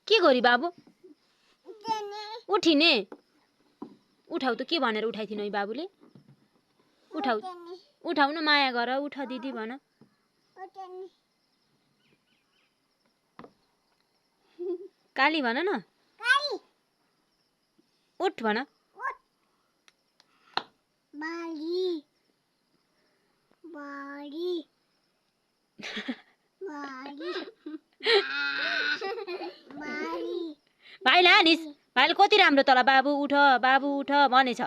के गरी बाबु उठिने उठाउ त के भनेर उठाइथिनु है बाबुले उठाउ न माया गर उठ दिदी भन काली भन न उठ भन भाइले हानिस् भाइले कति राम्रो तल बाबु उठ भनेछ